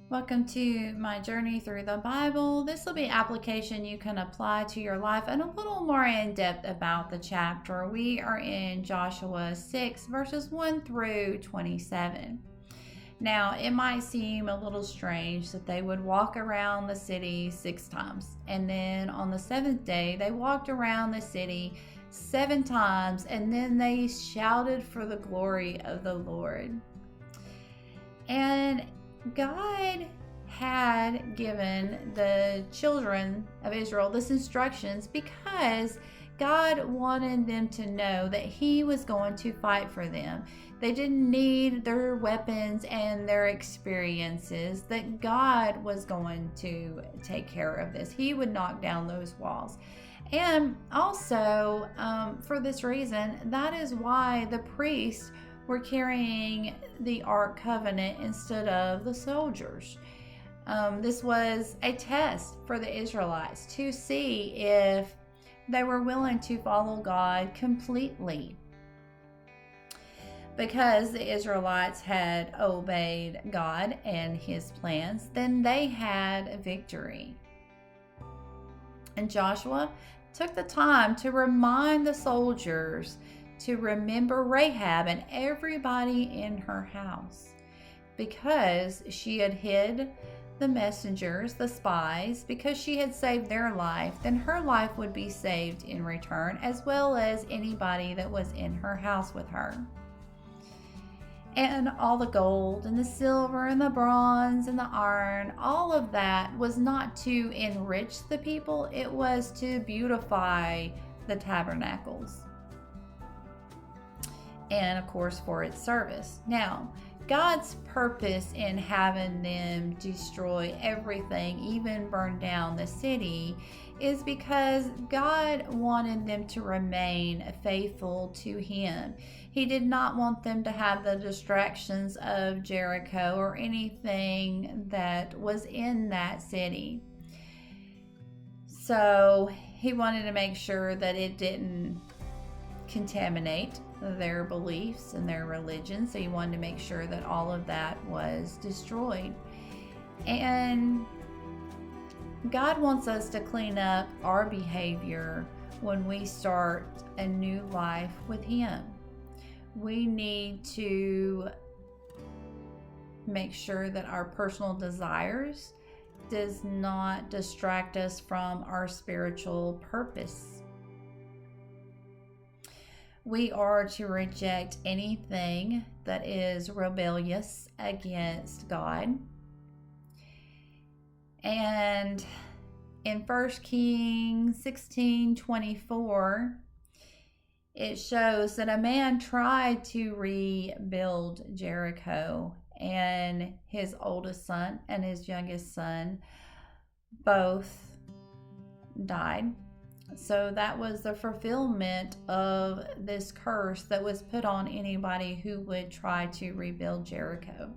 Welcome to my journey through the Bible. This will be application you can apply to your life and a little more in depth about the chapter. We are in Joshua 6 verses 1 through 27. Now, it might seem a little strange that they would walk around the city 6 times, and then on the 7th day they walked around the city 7 times, and then they shouted for the glory of the Lord. And God had given the children of Israel this instructions because God wanted them to know that He was going to fight for them. They didn't need their weapons and their experiences, that God was going to take care of this. He would knock down those walls. And also, for this reason, that is why the priests were carrying the Ark Covenant instead of the soldiers. This was a test for the Israelites to see if they were willing to follow God completely. Because the Israelites had obeyed God and His plans, then they had victory. And Joshua took the time to remind the soldiers to remember Rahab and everybody in her house, because she had hid the messengers, the spies. Because she had saved their life, then her life would be saved in return, as well as anybody that was in her house with her. And all the gold and the silver and the bronze and the iron, all of that was not to enrich the people, it was to beautify the tabernacles, and of course for its service. Now, God's purpose in having them destroy everything, even burn down the city, is because God wanted them to remain faithful to Him. He did not want them to have the distractions of Jericho or anything that was in that city. So He wanted to make sure that it didn't contaminate their beliefs and their religion. So He wanted to make sure that all of that was destroyed. And God wants us to clean up our behavior when we start a new life with Him. We need to make sure that our personal desires does not distract us from our spiritual purpose. We are to reject anything that is rebellious against God. And in 1 Kings 16:24, it shows that a man tried to rebuild Jericho, and his oldest son and his youngest son both died. So that was the fulfillment of this curse that was put on anybody who would try to rebuild Jericho.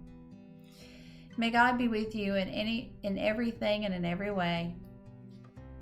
May God be with you in everything and in every way.